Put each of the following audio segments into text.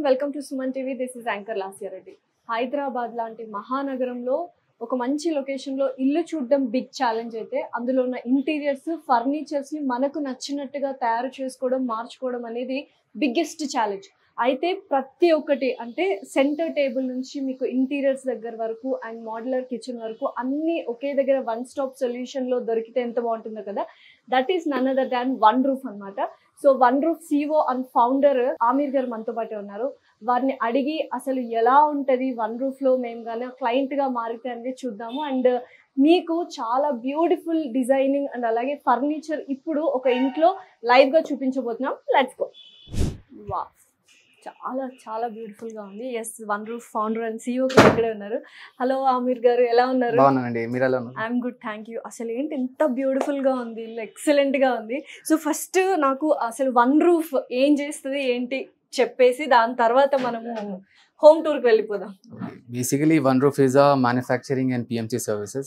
Welcome to Suman TV. This is anchor Lasya Reddy. Hyderabad లాంటి మహానగరంలో ఒక మంచి లొకేషన్లో ఇల్లు చూడడం బిగ్ ఛాలెంజ్ అయితే, అందులో ఉన్న ఇంటీరియర్స్, ఫర్నిచర్స్ని మనకు నచ్చినట్టుగా తయారు చేసుకోవడం, మార్చుకోవడం అనేది బిగ్గెస్ట్ ఛాలెంజ్. అయితే ప్రతి ఒక్కటి అంటే సెంటర్ టేబుల్ నుంచి మీకు ఇంటీరియర్స్ దగ్గర వరకు అండ్ మోడ్యులర్ కిచెన్ వరకు అన్నీ ఒకే దగ్గర వన్ స్టాప్ సొల్యూషన్లో దొరికితే ఎంత బాగుంటుందో కదా. That is none other than one roof అనమాట. So one roof CEO and founder Aamir గారు మనతో పాటే ఉన్నారు. వారిని అడిగి అసలు ఎలా ఉంటుంది వన్ రూఫ్లో మేము కానీ క్లయింట్గా మారితే అనేది చూద్దాము. అండ్ మీకు చాలా బ్యూటిఫుల్ డిజైనింగ్ అండ్ అలాగే ఫర్నిచర్ ఇప్పుడు ఒక ఇంట్లో లైవ్గా చూపించబోతున్నాం. Let's go. వా, చాలా చాలా బ్యూటిఫుల్గా ఉంది. Yes, one roof founder and CEO ఇక్కడే ఉన్నారు. హలో ఆమీర్ గారు, ఎలా ఉన్నారు? I'm good, thank you. అసలు ఏంటి ఇంత బ్యూటిఫుల్గా ఉంది, ఎక్సలెంట్గా ఉంది. సో ఫస్ట్ నాకు అసలు వన్ రూఫ్ ఏం చేస్తుంది ఏంటి చెప్పేసి దాని తర్వాత మనము హోమ్ టూర్కి వెళ్ళిపోదాం. Basically, OneRoof is a manufacturing and PMC services.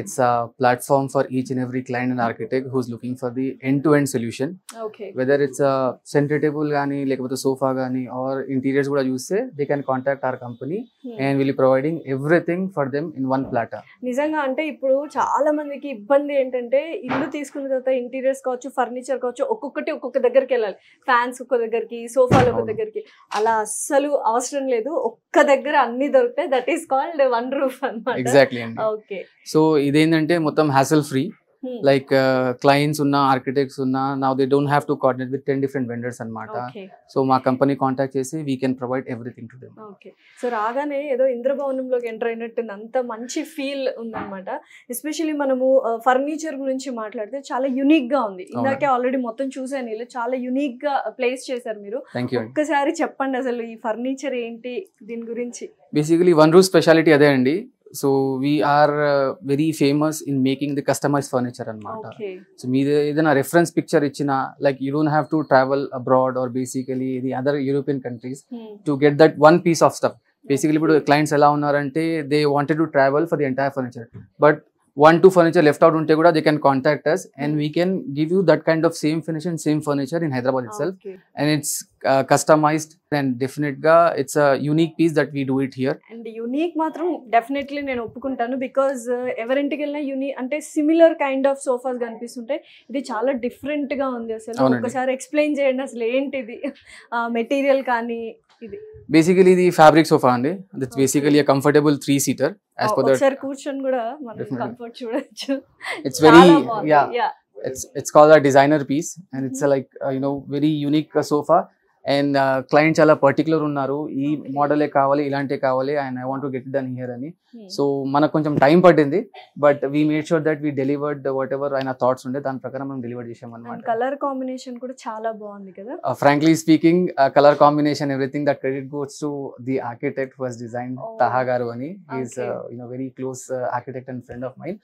It's a platform for each and every client and architect who's looking for the end-to-end solution. Okay. Whether it's a center table gani, like with a sofa gani, or interiors kuda use se, they can contact our company and we'll be providing everything for them in one platter. నిజంగా అంటే ఇప్పుడు చాలా మందికి ఇబ్బంది ఏంటంటే, ఇల్లు తీసుకున్న తర్వాత ఇంటీరియర్స్ కావచ్చు, ఫర్నిచర్ కావచ్చు, ఒక్కొక్కటి ఒక్కొక్క దగ్గరికి వెళ్ళాలి. ఫ్యాన్స్ ఒక్క దగ్గరికి, సోఫాలు ఒక దగ్గరికి, అలా అస్సలు అవసరం లేదు. ఒక్క దగ్గర అన్ని దొరుకుతాయి. That is called one roof అన్నమాట. Exactly. ఓకే. సో ఇదేంటంటే మొత్తం hassle free. Like clients unna, architects unna, now they don't have to coordinate with 10 different vendors anamata. Okay. So మా కంపెనీ కాంటాక్ట్ చేసి we can provide everything to them. Okay. So రాగానే ఏదో ఇంద్రభవనంలోకి enter అయినట్టుంది, అంత మంచి feel ఉందన్నమాట. Especially మనము furniture గురించి మాట్లాడితే చాలా యునిక్ గా ఉంది. ఇందాకే ఆల్రెడీ మొత్తం చూసాను, ఇలా చాలా యునిక్ గా ప్లేస్ చేశారు మీరు. Thank you. ఒక్కసారి చెప్పండి అసలు ఈ ఫర్నిచర్ ఏంటి, దీని గురించి. బేసికలీ వన్ రూఫ్ స్పెషాలిటీ అదే అండి. So we are very famous in making the customise furniture అనమాట. సో మీరు ఏదైనా రెఫరెన్స్ పిక్చర్ ఇచ్చిన, like you don't have to travel abroad or basically the other European countries to get that one piece of stuff. Basically ఇప్పుడు clients ఎలా ఉన్నారంటే, they wanted to travel for the entire furniture, but 1-2 furniture left out unte kuda they can contact us and we can give you that kind of same finish and same furniture in Hyderabad itself. Okay. And it's customized and definitely it's a unique piece that we do it here. And unique matram definitely nenu oppukuntanu, because ఎవరింటికి వెళ్ళినా unique అంటే similar kind of sofas కనిపిస్తుంటాయి. ఇది చాలా different గా ఉంది. అసలు ఒకసారి ఎక్స్ప్లెయిన్ చేయండి అసలు ఏంటిది మెటీరియల్ కానీ. ఇది బేసికలీ ఇది ఫ్యాబ్రిక్ సోఫా అండి. It's basically a comfortable 3-seater as per that. ఒకసారి కూర్చొని కూడా మనం కంఫర్ట్ చూడొచ్చు. It's very it's called a designer piece and it's like very unique sofa. And client చాలా పర్టికులర్ ఉన్నారు, ఈ మోడలే కావాలి, ఇలాంటి కావాలి and I want to get done here అని. సో మనకు కొంచెం టైం పట్టింది, but we made sure that we delivered what ever ఆయన థాట్స్ ఉండే దాని ప్రకారం మనం డెలివర్ చేసాం అనమాట. కలర్ కాంబినేషన్ కూడా చాలా బాగుంది కదా. Frankly speaking, colour combination everything that credit goes to the architect who has designed Taha garu ani. He is very close architect and friend of mine.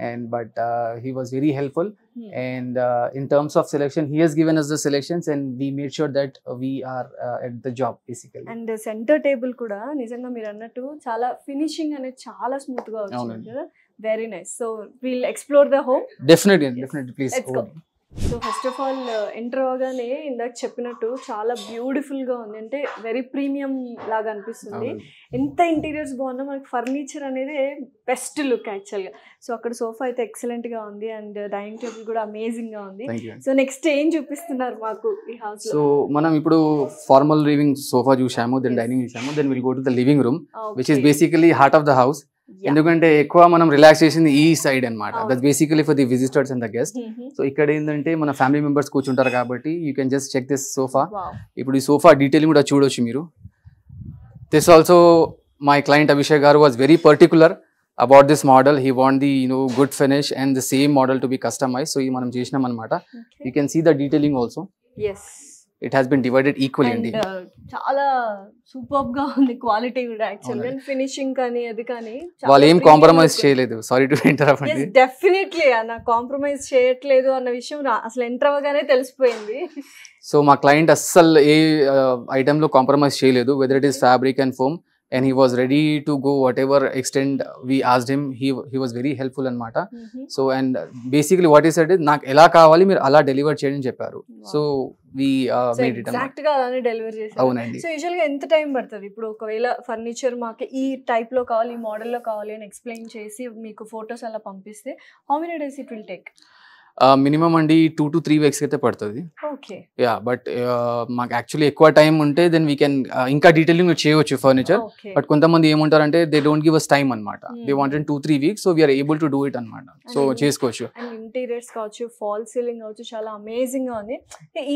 And but he was very helpful. And in terms of selection, he has given us the selections and we made sure that we are at the job basically. And center table kuda nijanga meer annattu chaala finishing anedi chaala smooth ga vachindi kada. Very nice. So we'll explore the home. Definitely please. Let's go. So first of all enter అవగానే ఇందాక చెప్పినట్టు చాలా beautiful గా ఉంది, అంటే very premium లాగా అనిపిస్తుంది. ఎంత ఇంటీరియర్స్ బాగున్నా మనకి ఫర్నిచర్ అనేది బెస్ట్ లుక్ యాక్చువల్గా. సో అక్కడ సోఫా అయితే ఎక్సలెంట్ గా ఉంది అండ్ డైనింగ్ టేబుల్ కూడా అమేజింగ్ గా ఉంది. సో నెక్స్ట్ ఏం చూపిస్తున్నారు మాకు ఈ హౌస్ లో? సో మనం ఇప్పుడు ఫార్మల్ లివింగ్ సోఫా చూసాము, దెన్ డైనింగ్ చూసాము, then will go to the living room which is basically heart of the house. ఎందుకంటే ఎక్కువ మనం రిలాక్స్ చేసింది ఈ సైడ్ అనమాట. That's basically for the visitors and the guest. So ఇక్కడ ఏంటంటే మన ఫ్యామిలీ మెంబర్స్ కూర్చుంటారు కాబట్టి you can just check this sofa. ఇప్పుడు ఈ సోఫా డీటెయిలింగ్ కూడా చూడొచ్చు మీరు. This also my client Abhishek గారు was very particular about this model. He want the good finish and the same model to be customise. So ఇది మనం చేసినాం అనమాట. You can see the detailing also. It has been divided equally. And చాలా superb గా ఉంది quality కూడా actually. Finishing కానీ అది కానీ వాళ్ళు ఏం కాంప్రమైజ్ చేయలేదు. సారీ టు ఇంటరప్ట్ అండి. డెఫినెట్లీ నా కాంప్రమైజ్ చేయట్లేదు అన్న విషయం అసలు ఎంటర్ అవ్వగానే తెలిసిపోయింది. సో మా క్లయింట్ అస్సలు ఏ ఐటమ్ లో కాంప్రమైజ్ చేయలేదు, whether it is fabric and foam. and he was ready to go whatever extent we asked him. He was very helpful anamata. So and basically what he said is నాకు ఎలా కావాలి మీరు అలా deliver చేయని చెప్పారు. So we made it exact గా అలానే delivery చేశారు. అవునండి. సో యూజువల్ గా ఎంత టైం పడుతుంది ఇప్పుడు ఒకవేళ ఫర్నిచర్ మాకు ఈ టైప్ లో కావాలి ఈ మోడల్ లో కావాలి అని ఎక్స్ప్లెయిన్ చేసి మీకు ఫొటోస్ అలా పంపిస్తే how many days it will take? Minimum అండి 2 to 3 weeks అయితే పడుతుంది. ఓకే. యా బట్ మాకు యాక్చువల్లీ ఎక్కువ టైం ఉంటే దెన్ వీ కెన్ ఇంకా డీటెయిలింగ్ చేయవచ్చు ఫర్నిచర్. బట్ కొంతమంది ఏమంటారంటే they don't give us time అనమాట. They want in 2-3 weeks, so we are able to do it అనమాట. సో చేసుకోవచ్చు. అండ్ ఇంటీరియర్స్ కావచ్చు, ఫాల్ సీలింగ్ కావచ్చు, చాలా అమేజింగ్ గా ఉంది.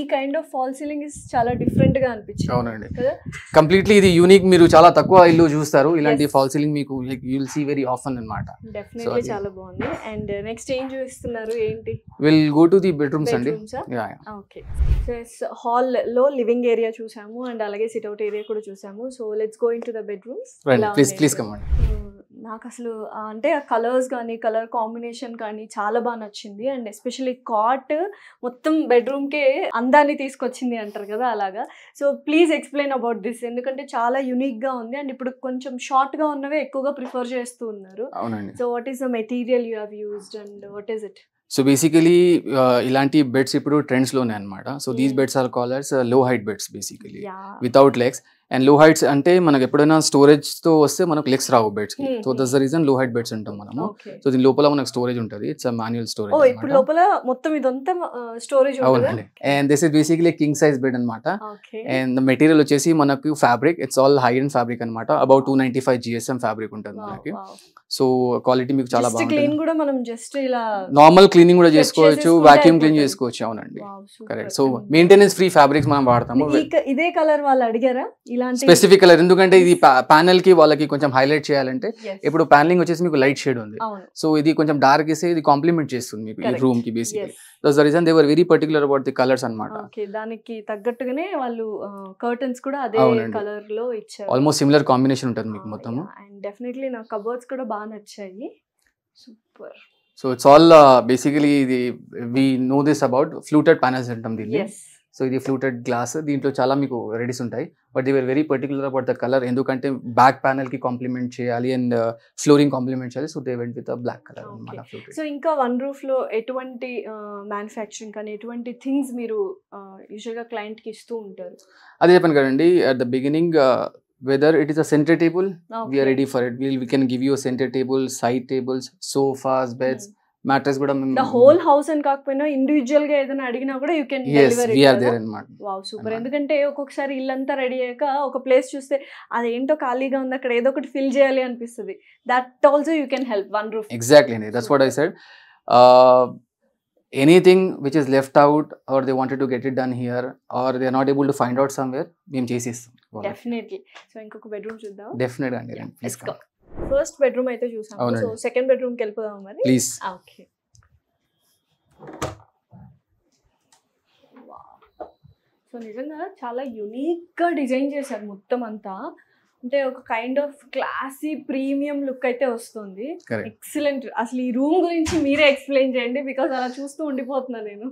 ఈ kind of fall ceiling is చాలా డిఫరెంట్ గా అనిపించింది. అవునండి, కంప్లీట్లీ ఇది యూనిక్. మీరు చాలా తక్కువ ఇల్లు చూస్తారు ఇలాంటి ఫాల్ సీలింగ్, మీకు you will see very often అనమాట. డెఫినెట్లీ చాలా బాగుంది. అండ్ నెక్స్ట్ ఏం చూపిస్తున్నారు ఏంటి? Will go to the bedrooms అండి. ఓకే. సో హాల్ లో లివింగ్ ఏరియా చూసాము అండ్ అలాగే సిట్అవుట్ ఏరియా కూడా చూసాము. So let's go into the bedrooms. Please come on. నాకు అసలు అంటే ఆ కలర్స్ కానీ కలర్ కాంబినేషన్ కానీ చాలా బాగా నచ్చింది. అండ్ ఎస్పెషల్లీ కాట్ మొత్తం బెడ్రూమ్కే అందాన్ని తీసుకొచ్చింది అంటారు కదా, అలాగా. So please explain about this, ఎందుకంటే చాలా యూనిక్గా ఉంది అండ్ ఇప్పుడు కొంచెం షార్ట్గా ఉన్నవే ఎక్కువగా ప్రిఫర్ చేస్తూ ఉన్నారు. So what is the material you have used and what is it? So basically ఇలాంటి బెడ్స్ ఇప్పుడు ట్రెండ్స్లోనే అనమాట. So these beds are called as low height beds basically, without legs. And low heights అంటే మనకు ఎప్పుడైనా storage తో వస్తే మనకు లెగ్స్ రావు బెడ్స్ కి. So that's the reason low height beds ఉంటాం మనము. సో దీని లోపల మనకు స్టోరేజ్ ఉంటుంది. It's a manual storage. ఓ ఇప్పుడు లోపల మొత్తం ఇదంతా స్టోరేజ్ ఉంటుంది. అవునండి. And this is basically king size bed అన్నమాట. అండ్ ద మెటీరియల్ వచ్చేసి మనకు fabric, it's all high end fabric అన్నమాట. అబౌట్ 295 GSM ఫ్యాబ్రిక్ ఉంటుంది మనకి. సో క్వాలిటీ మీకు చాలా బాగుంటుంది. క్లీన్ కూడా మనం జస్ట్ ఇలా నార్మల్ క్లీనింగ్ కూడా చేసుకోవచ్చు, వాక్యూమ్ క్లీన్ చేసుకోవచ్చు. అవునండి, correct. So maintenance free fabrics మనం వాడతాము. ఇదే కలర్ వాళ్ళు అడిగారా ఇలాంటి స్పెసిఫిక్ కలర్? ఎందుకంటే ఇది ప్యానెల్ కి వాళ్ళకి కొంచెం హైలైట్ చేయాలంటే, ఇప్పుడు ప్యానలింగ్ వచ్చేసి మీకు లైట్ షేడ్ ఉంది. సో ఇది కొంచెం డార్క్ ఇస్తే ఇది కాంప్లిమెంట్ చేస్తుంది మీకు ఈ రూమ్ కి basically. That's the reason they were very particular about the colours అన్నమాట. ఓకే, దానికి తగ్గట్టుగానే వాళ్ళు కర్టన్స్ కూడా అదే కలర్ లో ఇచ్చారు. ఆల్మోస్ట్ సిమిలర్ కాంబినేషన్ ఉంటుంది మీకు మొత్తం. అండ్ డెఫినెట్లీ నా కబోర్డ్స్ కూడా బాగా నచ్చాయి. Super. So it's all basically ఇది we know this about fluted panels అంటాం దీన్ని. సో ఇది ఫ్లూటెడ్ గ్లాస్, దీంట్లో చాలా మీకు వెరైటీస్ ఉంటాయి. But they were very particular about the colour, ఎందుకంటే బ్యాక్ ప్యానల్ కి కాంప్లిమెంట్ చేయాలి అండ్ ఫ్లోరింగ్ కాంప్లిమెంట్ చేయాలి. So they went with black colour అన్నమాట. సో ఇంకా వన్ రూఫ్ లో ఎటువంటి మ్యానుఫ్యాక్చరింగ్ కానీ ఎటువంటి థింగ్స్ మీరు యూజువల్ గా క్లయింట్ కి ఇస్తూ ఉంటారు? అదే చెప్పాను కదండి at the beginning, whether it is a center table, we are ready for it. We can give you a center table, side tables, sofas, beds, mattress kuda the whole house and కాకపోయినా individual గా ఏదైనా అడిగినా కూడా you can deliver it. We are there అన్నమాట. Wow, super. ఎందుకంటే ఒక్కొక్కసారి ఇల్లంతా ready అయ్యాక ఒక ప్లేస్ చూస్తే అదేంటో ఖాళీగా ఉంది, అక్కడ ఏదో ఒకటి ఫిల్ చేయాలి అనిపిస్తుంది. That also you can help one roof. Exactly, that's what I said. Anything which is left out or they wanted to get it done here or they are not able to find out somewhere, మేము చేసిస్తాం. Definitely. So ఇంకొక bedroom చూద్దాం. Definite అండి. Please come. First bedroom అయితే చూసాము. So second bedroom కి వెళ్ళిపోదాం మరి. Please. Okay. So నిజంగా చాలా యూనిక్ గా డిజైన్ చేశారు మొత్తం అంతా. అంటే ఒక kind of classy premium look అయితే వస్తుంది. ఎక్సలెంట్. అసలు ఈ రూమ్ గురించి మీరే ఎక్స్ప్లెయిన్ చేయండి, బికాస్ అలా చూస్తూ ఉండిపోతున్నా నేను.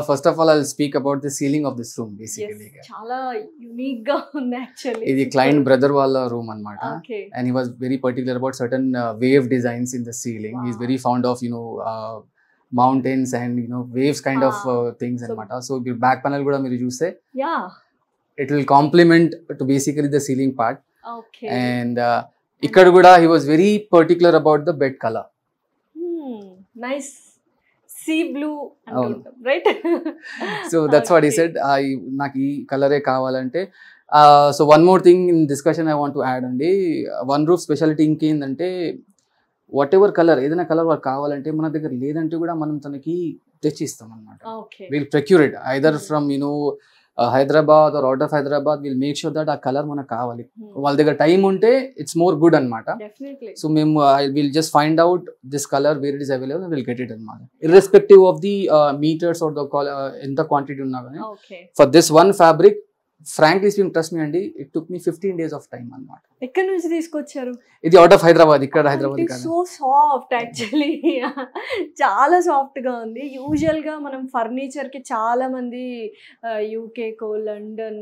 First of all I will speak about the ceiling of this room. Basically చాలా యూనిక్ గా ఉంది యాక్చువల్లీ. ఇది క్లయింట్ బ్రదర్ వాళ్ళ రూమ్ అన్నమాట. And he was very particular about certain wave designs in the ceiling. He is very fond of mountains and waves kind of things అన్నమాట. So back panel కూడా మీరు చూస్తే it will complement to basically the ceiling part. Okay. And ikkad kuda he was very particular about the bed color. Nice sea blue antuntam, right? So that's what he said. Nak ee color e kavalante. So one more thing in discussion I want to add andi. One roof specialty ఇంకేందంటే whatever color ఏదైనా colour వాళ్ళకి కావాలంటే మన దగ్గర లేదంటే కూడా మనం తనకి తెచ్చి ఇస్తాం అన్నమాట. We'll procure it either from Hyderabad or out of Hyderabad. Will make sure that ఆ కలర్ మనకు కావాలి. వాళ్ళ దగ్గర టైం ఉంటే ఇట్స్ మోర్ గుడ్ అనమాట. సో మేము will just find out this colour where it is available, will get it అనమాట. Irrespective of the metres or the ఎంత క్వాంటిటీ ఉన్నా కానీ for this one fabric frankly speaking, trust me అండి, it took me 15 days of time అన్నమాట. ఎక్కడి నుంచి తీసుకొచ్చారు? ఇది అవుట్ ఆఫ్ హైదరాబాద్, ఇక్కడ హైదరాబాద్ కాదు. సో సాఫ్ట్ యాక్చువల్లీ చాలా సాఫ్ట్ గా ఉంది. యూజువల్ గా మనం ఫర్నిచర్ కి చాలా మంది యూకేకో, లండన్,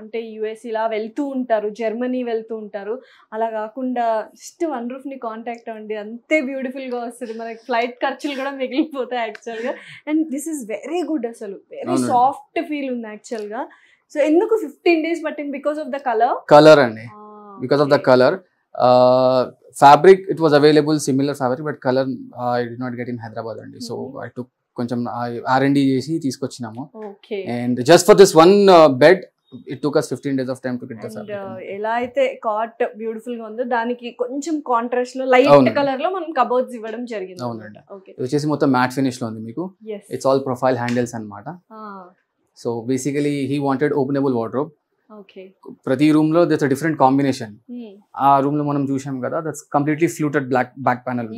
అంటే యుఎస్ ఇలా వెళ్తూ ఉంటారు, జర్మనీ వెళ్తూ ఉంటారు. అలా కాకుండా జస్ట్ వన్ రూఫ్ ని కాంటాక్ట్ అవ్వండి, అంతే బ్యూటిఫుల్ గా వస్తుంది. మనకి ఫ్లైట్ ఖర్చులు కూడా మిగిలిపోతాయి యాక్చువల్ గా. And this is very good, అసలు వెరీ సాఫ్ట్ ఫీల్ ఉంది యాక్చువల్ గా. సో ఎందుకు 15 days పట్టింది? బికాస్ ఆఫ్ ద కలర్ అండి, because of the color. Fabric, it was available, similar fabric, but color I did not get in Hyderabad andi. So I took కొంచెం R&D చేసి తీసుకొచ్చినాము. And just for this one bed it took us 15 days of time to get the fabric. ఎలా అయితే cot beautiful గా ఉందో దానికి కొంచెం contrast లో light colour లో మనం కబోర్డ్స్ ఇవ్వడం జరిగింది. అవునండి. ఇది వచ్చేసి మొత్తం మ్యాట్ ఫినిష్ లో ఉంది మీకు. ఇట్స్ ఆల్ ప్రొఫైల్ హ్యాండిల్స్ అన్నమాట. So basically he wanted openable wardrobe. ప్రతి రూమ్ లో దట్స్ డిఫరెంట్ కాంబినేషన్. ఆ రూమ్ లో మనం చూసాం కదా, that's completely fluted black back panel.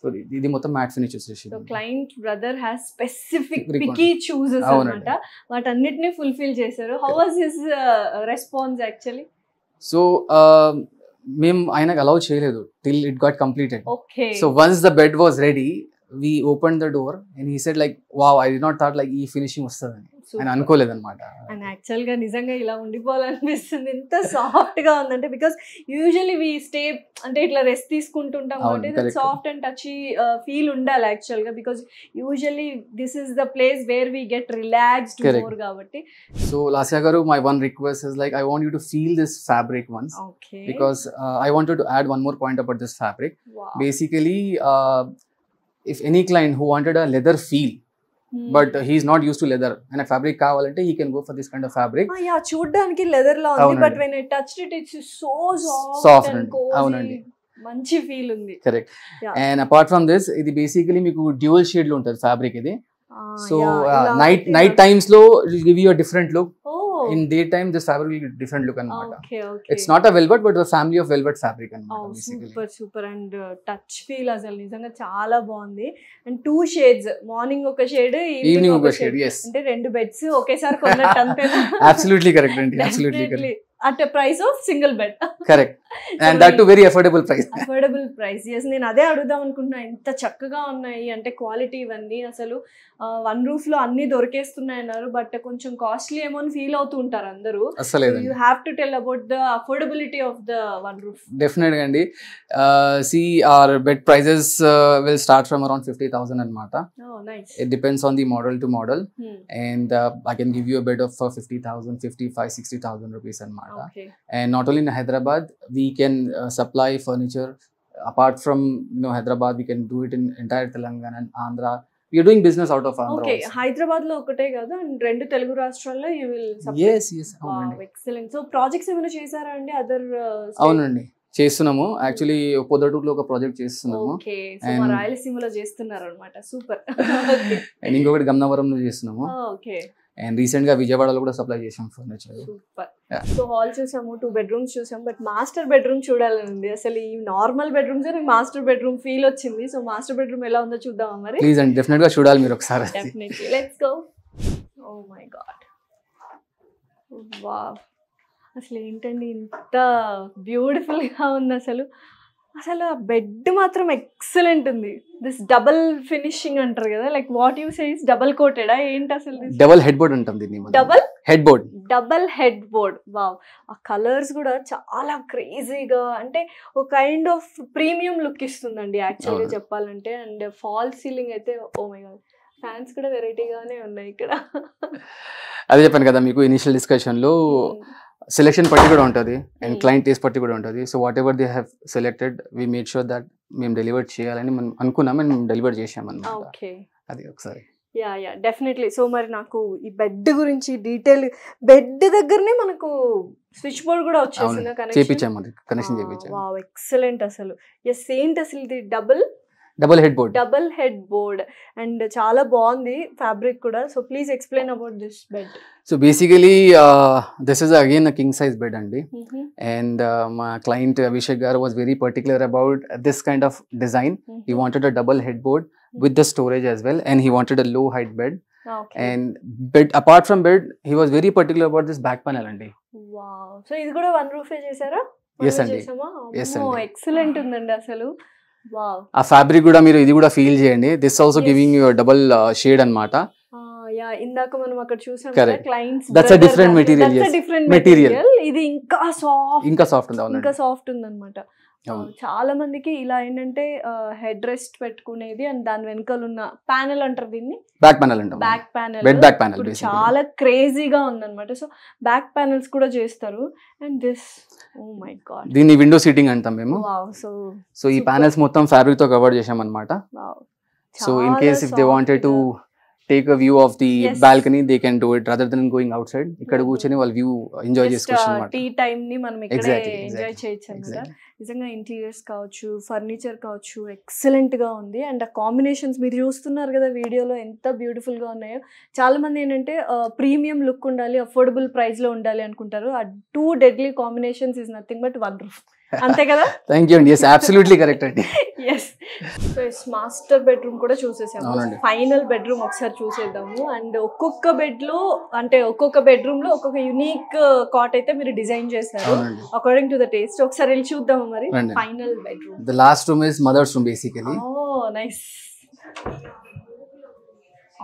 So ఇది మొత్తం మ్యాట్ ఫినిష్ వచ్చేసి. So client brother has specific picky choices అన్నమాట, వాటన్నిటిని ఫుల్ఫిల్ చేశారు. How was his response actually? So మేము ఆయనకు అలౌ చేయలేదు till it got completed. So once the bed was ready, we opened the door and he said like, wow, I did not thought like ఈ finishing వస్తుందని అని అనుకోలేదన్నమాట. And actual గా నిజంగా ఇలా ఉండిపోవాలనిపిస్తుంది, ఎంత సాఫ్ట్ గా ఉందంటే. బికాస్ యూజువల్లీ వి స్టే అంటే ఇట్లా రెస్ట్ తీసుకుంటుంటాం కాబట్టి సాఫ్ట్ అండ్ టచీ ఫీల్ ఉండాలి యాక్చువల్ గా. Because usually this is the place where we get relaxed more కాబట్టి. సో లాస్యా గారు, my one request is like I want you to feel this fabric once. Because I wanted to add one more point about this fabric. Basically if any client who wanted a leather feel, but he is not used to leather and a fabric kavalante, he can go for this kind of fabric. Yeah, చూడడానికి leather లా ఉంది, but when I touched it, it's so soft and cozy. మంచి feel ఉంది. Correct. And apart from this, ఇది basically మీకు dual shade లో ఉంటుంది fabric ఇది. So night times లో it will give you a different look. In daytime this fabric will give different look annamata. It's not a velvet but a family of velvet fabric annamata basically. Super and touch feel asalu nijanga chaala baagundi. And two shades, morning oka shade, evening oka shade. Yes, ante rendu beds okesari konnattu antena. Absolutely correct andi, absolutely correct. At a price of single bed. Correct. And that too very affordable price. Affordable price. Yes, నేను అదే అడుగుదాం అనుకుంటున్నా, ఎంత చక్కగా ఉన్నాయి అంటే quality ఇవన్నీ. అసలు వన్ రూఫ్ లో అన్ని దొరికేస్తున్నాయి అన్నారు, బట్ కొంచెం కాస్ట్లీ ఏమో అని ఫీల్ అవుతూ ఉంటారు అందరూ. You have to tell about the affordability of the one roof. Definite గా అండి. See, our bed prices will start from around 50,000 అన్నమాట. Oh, nice. It depends on the model to model. And I can give you a bed of 50,000, 55, 60,000 rupees అన్నమాట. And not only in Hyderabad, we can supply furniture. Apart from Hyderabad, we can do it in entire Telangana and Andhra. We are doing business out of Andhra. Okay, Hyderabad lo okate kada and rendu Telugu rashtrallo you will supply. Yes. Wow, excellent. So projects ఏమైనా చేశారా అండి other? అవునండి, చేస్తున్నాము. Actually పొద్దటూరులో ఒక project చేస్తున్నాము. Okay, so మా రాయలసీమలో చేస్తున్నారు అన్నమాట. సూపర్. అండ్ ఇంకొకటి గన్నవరంలో చేస్తున్నాము. ఓకే. అండ్ రీసెంట్ గా విజయవాడలో కూడా సప్లై చేసాం ఫర్నిచర్. సూపర్. సో హాల్ చూసాము, 2 bedrooms చూసాం, బట్ మాస్టర్ బెడ్రూమ్ చూడాలని ఉంది. అసలు ఈ నార్మల్ బెడ్రూమ్స్ నాకు మాస్టర్ బెడ్రూమ్ ఫీల్ వచ్చింది. సో మాస్టర్ బెడ్రూమ్ ఎలా ఉందో చూద్దామా మరి? ప్లీజ్ అండి, డెఫినెట్ గా చూడాలి మీరు ఒకసారి. Definitely, let's go. Oh my God, wow, అసలు ఏంటండి ఇంత బ్యూటిఫుల్ గా ఉంది. అసలు ఆ బెడ్ మాత్రం ఎక్సలెంట్ ఉంది. దిస్ డబుల్ ఫినిషింగ్ అంటారు కదా, like what you say is double కోటెడా ఏంటి అసలు? డబుల్ హెడ్ బోర్డ్ అంటాం దీన్ని. Double head board. వావ్, ఆ కలర్స్ కూడా చాలా క్రేజీగా, అంటే ఒక కైండ్ ఆఫ్ ప్రీమియం లుక్ ఇస్తుందండి యాక్చువల్గా చెప్పాలంటే. అండ్ ఫాల్ సీలింగ్ అయితే ఓ మై గాడ్, ఫ్యాన్స్ కూడా వెరైటీగానే ఉన్నాయి ఇక్కడ. అదే చెప్పాను కదా మీకు ఇనిషియల్ డిస్కషన్ లో, సెలెక్షన్ పట్టి కూడా ఉంటుంది అండ్ క్లయింట్ టేస్ట్ పట్టి కూడా ఉంటుంది. So what ever they have selected, we made sure that మేము డెలివర్ చేయాలని మనం అనుకున్నాం అండ్ మేము డెలివర్ చేసామన్నమాట. ఓకే, అది ఒకసారి. Yeah definitely. సో మరి నాకు ఈ బెడ్ గురించి డీటెయిల్, బెడ్ దగ్గరనే మనకు స్విచ్ బోర్డ్ కూడా వచ్చేసింది, కనెక్షన్ చేయించాము. Wow, excellent. అసలు ఎస్, ఏంటి అసలు ఇది? డబుల్ హెడ్ బోర్డ్ అండ్ చాలా బాగుంది ఫ్యాబ్రిక్ కూడా. So please explain about this bed. So basically this is again a king size bed అండి. అండ్ మా క్లయింట్ అభిషేక్ గారు was very particular about this kind of design. He wanted a double head board with the storage as well, and he wanted a low height bed. And bed, apart from bed, he was very particular about this back panel అండి. Wow. So ఇది కూడా one రూఫే చేశారా? Yes అండి. Yes అండి. Excellent ఉందండి అసలు. Wow. ఆ fabric కూడా మీరు ఇది కూడా ఫీల్ చేయండి. This also giving you double shade అన్నమాట. యా, ఇందాక మనం అక్కడ చూసాం కదా clients, that's a different material. Yes, different material. ఇది ఇంకా సాఫ్ట్ ఉంది. ఇంకా సాఫ్ట్ ఉందన్నమాట. చాలా మందికి ఇలా ఏంటంటే హెడ్ రెస్ట్ పెట్టుకునేది అండ్ దాని వెనకాల ఉన్న ప్యానెల్ అంటారు దీన్ని, బ్యాక్ ప్యానెల్ అంటాం. Back panel, bed back panel చాలా క్రేజీగా ఉందన్నమాట. సో బ్యాక్ ప్యానెల్స్ కూడా చేస్తారు. And this, oh my God, దీన్ని విండో సీటింగ్ అంటాం మేము. వావ్. సో ఈ ప్యానెల్స్ మొత్తం ఫ్యాబ్రిక్ తో కవర్ చేసాం అన్నమాట. Wow. So in case if they wanted to take a view of the balcony, they can do it rather than going outside. ikkada కూర్చొని వాళ్ళు వ్యూ ఎంజాయ్ చేసుకోవచ్చు అన్నమాట. టీ టైం ని మనం ఇక్కడే ఎంజాయ్ చేయొచ్చు అన్నమాట. నిజంగా ఇంటీరియర్స్ కావచ్చు, ఫర్నిచర్ కావచ్చు, ఎక్సలెంట్ గా ఉంది. అండ్ ఆ కాంబినేషన్స్ మీరు చూస్తున్నారు కదా వీడియోలో ఎంత బ్యూటిఫుల్ గా ఉన్నాయో. చాలా మంది ఏంటంటే ప్రీమియం లుక్ ఉండాలి, అఫోర్డబుల్ ప్రైస్ లో ఉండాలి అనుకుంటారు. ఆ two deadly combinations is nothing but one roof. అంతే కదా? థ్యాంక్ యూ అండి. ఎస్, అబ్సల్యూట్లీ కరెక్ట్ అండి. ఎస్. సో మాస్టర్ బెడ్రూమ్ కూడా చూసేసాము. ఫైనల్ బెడ్రూమ్ ఒకసారి చూసేద్దాము. అండ్ ఒక్కొక్క బెడ్ లో అంటే ఒక్కొక్క బెడ్రూమ్ లో ఒక్కొక్క యూనిక్ కాట్ అయితే మీరు డిజైన్ చేశారు అకార్డింగ్ టు ద టేస్ట్. ఒకసారి వెళ్ళి చూద్దాము మరి final bedroom. The last room is mother's room basically. Oh nice.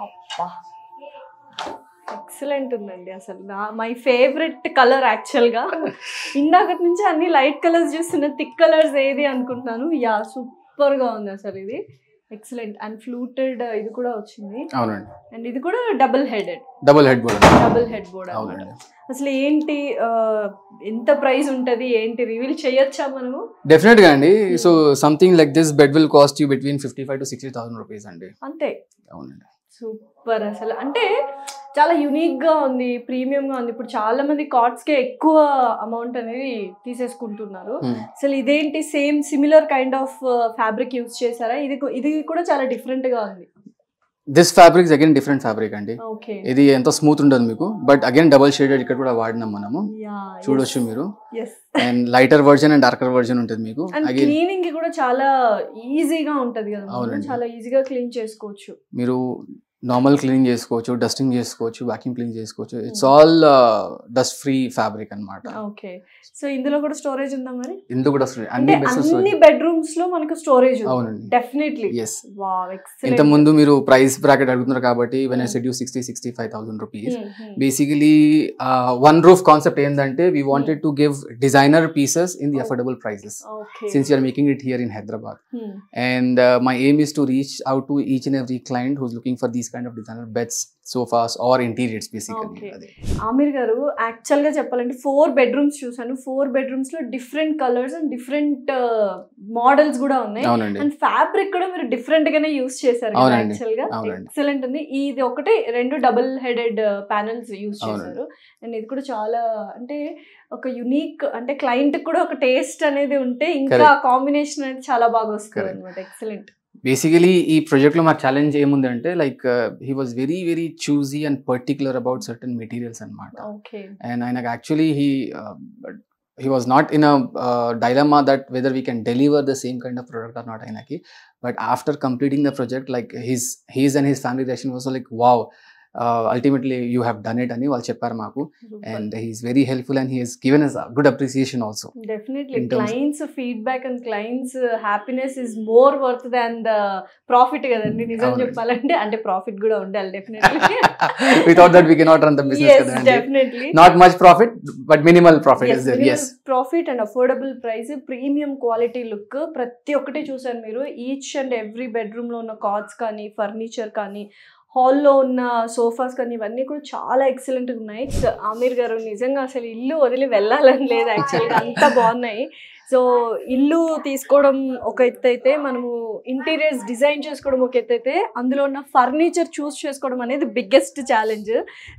అబ్బా, ఎక్సలెంట్ ఉందండి అసలు. మై ఫేవరెట్ కలర్ యాక్చువల్గా. ఇందాకటి నుంచి అన్ని లైట్ కలర్స్ చూస్తున్నా, థిక్ కలర్స్ ఏది అనుకుంటున్నాను. యా, సూపర్గా ఉంది అసలు. ఇది ఎక్సలెంట్. అండ్ ఫ్లూటెడ్ ఇది కూడా వచ్చింది. అవునండి. అండ్ ఇది కూడా డబుల్ హెడ్ బోర్డ్. అసలు ఏంటి, ఎంత ప్రైస్ ఉంటది, ఏంటి రివీల్ చేయొచ్చా మనము? డెఫినెట్ గా అండి. So something like this bed will cost you between 55,000 to 60,000 rupees అండి. అంతే. అవునండి. సూపర్. అసలు అంటే చాలా యునిక్ గా ఉంది, ప్రీమియం గా ఉంది. ఇప్పుడు చాలా మంది కాట్స్ కే ఎక్కువ అమౌంట్ అనేది తీసేసుకుంటున్నారు. అసలు ఇదేంటి, same similar kind of fabric use చేశారా? ఇది కూడా చాలా డిఫరెంట్ గా ఉంది. This fabric again different fabric అండి. ఇది ఎంత స్మూత్ ఉండదు మీకు, బట్ అగైన్ డబుల్ షేడెడ్ ఇక్కడ కూడా వాడినాం మనము, చూడొచ్చు మీరు. And lighter version and darker version ఉంటుంది మీకు. క్లీనింగ్ కి కూడా చాలా ఈజీగా ఉంటది కదా, చాలా ఈజీగా క్లీన్ చేసుకోవచ్చు. మీరు నార్మల్ క్లీనింగ్ చేసుకోవచ్చు, డస్టింగ్ చేసుకోవచ్చు, వాక్యూమ్ క్లీన్ చేసుకోవచ్చు. It's all dust free fabric అన్నమాట. ఓకే. సో ఇందులో కూడా స్టోరేజ్ ఉందా మరి? ఇందులో కూడా అన్ని బెడ్రూమ్స్ లో మనకు స్టోరేజ్ ఉంది. అవునండి, డెఫినెట్లీ. yes. Wow, excellent. ఇంత ముందు మీరు ప్రైస్ బ్రాకెట్ అడుగుతున్నారు కాబట్టి when I said you 65,000 rupees, basically one roof concept ఏందంటే we wanted to give designer pieces in the affordable prices. Okay. Since you are making it here in Hyderabad, and my aim is to reach out to each and every client who's looking for these kind of designer beds, sofas or interiors basically. Aamir గారు, actual గా చెప్పాలంటే 4 bedrooms చూసాను. 4 bedrooms లో different colours and different models కూడా ఉన్నాయి. And fabric కూడా మీరు different గానే యూస్ చేశారు యాక్చువల్ గా. ఎక్సలెంట్ ఉంది. ఇది ఒకటి, 2 డబుల్ హెడెడ్ ప్యానెల్స్ యూస్ చేశారు. అండ్ ఇది కూడా చాలా అంటే ఒక యునిక్, అంటే క్లయింట్ కూడా ఒక టేస్ట్ అనేది ఉంటే ఇంకా కాంబినేషన్ అనేది చాలా బాగా వస్తుంది అనమాట. ఎక్సలెంట్. బేసికలీ ఈ ప్రాజెక్ట్ లో మా ఛాలెంజ్ ఏముందంటే like he was very very choosy and particular about certain materials అనమాట. అండ్ ఆయనకు actually he was not in a dilemma that whether we can deliver the same kind of product or not ainaki, but after completing the project, like his and his family reaction was like, wow, ultimately you have done it ani vallu chepparu maaku. And he is very helpful and he has given us a good appreciation also. Definitely clients feedback and clients happiness is more worth than the profit kadandi. Nijam cheppalante ante profit kuda undali definitely. Without that we cannot run the business. Yes, definitely. Not much profit but minimal profit is there. Yes, profit and affordable price, premium quality look, ప్రతి ఒక్కటి చూసారు మీరు. Each and every bedroom లో ఉన్న cots కానీ, furniture కానీ, హాల్లో ఉన్న సోఫాస్ కానీ ఇవన్నీ కూడా చాలా ఎక్సలెంట్ ఉన్నాయి. ఆమిర్ గారు, నిజంగా అసలు ఇల్లు వదిలి వెళ్ళాలని లేదు యాక్చువల్గా, అంత బాగున్నాయి. సో ఇల్లు తీసుకోవడం ఒక ఎత్తు అయితే, మనము ఇంటీరియర్స్ డిజైన్ చేసుకోవడం ఒక ఎత్తు అయితే, అందులో ఉన్న ఫర్నిచర్ చూస్ చేసుకోవడం అనేది బిగ్గెస్ట్ ఛాలెంజ్.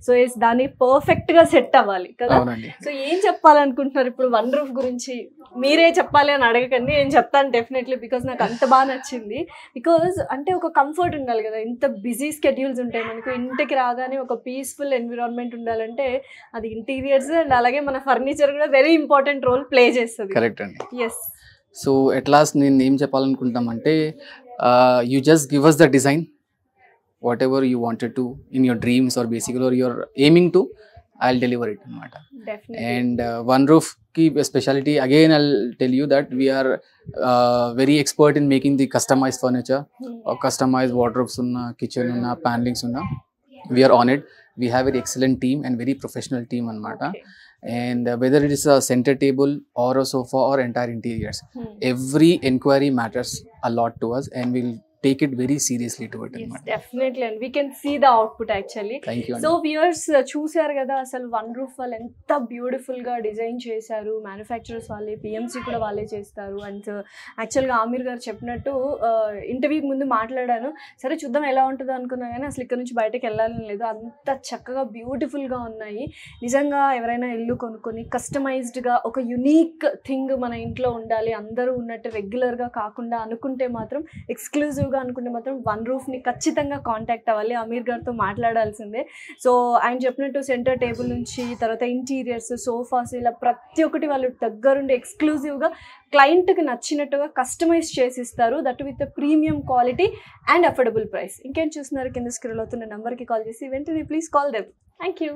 సో దాన్ని పర్ఫెక్ట్గా సెట్ అవ్వాలి కదా. సో ఏం చెప్పాలనుకుంటున్నారు ఇప్పుడు వన్ రూఫ్ గురించి? మీరే చెప్పాలి అని అడగకండి, నేను చెప్తాను డెఫినెట్లీ, బికాజ్ నాకు అంత బాగా నచ్చింది. బికాజ్ అంటే ఒక కంఫర్ట్ ఉండాలి కదా, ఇంత బిజీ స్కెడ్యూల్స్ ఉంటాయి మనకు. ఇంటికి రాగానే ఒక పీస్ఫుల్ ఎన్విరాన్మెంట్ ఉండాలంటే అది ఇంటీరియర్స్ అండ్ అలాగే మన ఫర్నిచర్ కూడా వెరీ ఇంపార్టెంట్ రోల్ ప్లే చేస్తుంది. కరెక్ట్ అండి. Yes. So at last నేను ఏం చెప్పాలనుకుంటామంటే, you just give us the design whatever you wanted to in your dreams or basically or you're aiming to, I'll deliver it anamata. Definitely. And One Roof ki speciality again, I'll tell you that we are very expert in making the customized furniture or customized wardrobes unna, kitchen unna, panelings unna. We are on it. We have very excellent team and very professional team anamata. Okay. And whether it is a center table or a sofa or entire interiors, every inquiry matters a lot to us, and we'll take it very seriously to it. Yes, definitely, and we can see the output actually. Thank you. So viewers చూసారు కదా అసలు one roof వాళ్ళు ఎంత beautiful గా design చేశారు. Manufacturers వాళ్ళే, PMC కూడా వాళ్ళే చేస్తారు. అండ్ యాక్చువల్గా ఆమీర్ గారు చెప్పినట్టు ఇంటర్వ్యూకి ముందు మాట్లాడాను, సరే చూద్దాం ఎలా ఉంటుందో అనుకున్నా కానీ అసలు ఇక్కడ నుంచి బయటకు వెళ్ళాలని లేదు. అంత చక్కగా బ్యూటిఫుల్గా ఉన్నాయి. నిజంగా ఎవరైనా ఇల్లు కొనుక్కొని కస్టమైజ్డ్గా ఒక యునీక్ థింగ్ మన ఇంట్లో ఉండాలి, అందరూ ఉన్నట్టు రెగ్యులర్గా కాకుండా అనుకుంటే మాత్రం, ఎక్స్క్లూజివ్గా అనుకుంటే మాత్రం వన్ రూఫ్ని ఖచ్చితంగా కాంటాక్ట్ అవ్వాలి. అమీర్ గారితో మాట్లాడాల్సిందే. సో ఆయన చెప్పినట్టు సెంటర్ టేబుల్ నుంచి తర్వాత ఇంటీరియర్స్, సోఫాస్, ఇలా ప్రతి ఒక్కటి వాళ్ళు దగ్గరుండి ఎక్స్క్లూజివ్గా క్లయింట్కి నచ్చినట్టుగా కస్టమైజ్ చేసిస్తారు. That with premium quality and affordable price. ఇంకేం చూస్తున్నారు, కింద స్క్రోల్ అవుతున్న నెంబర్కి కాల్ చేసి వెంటనే please call them. Thank you.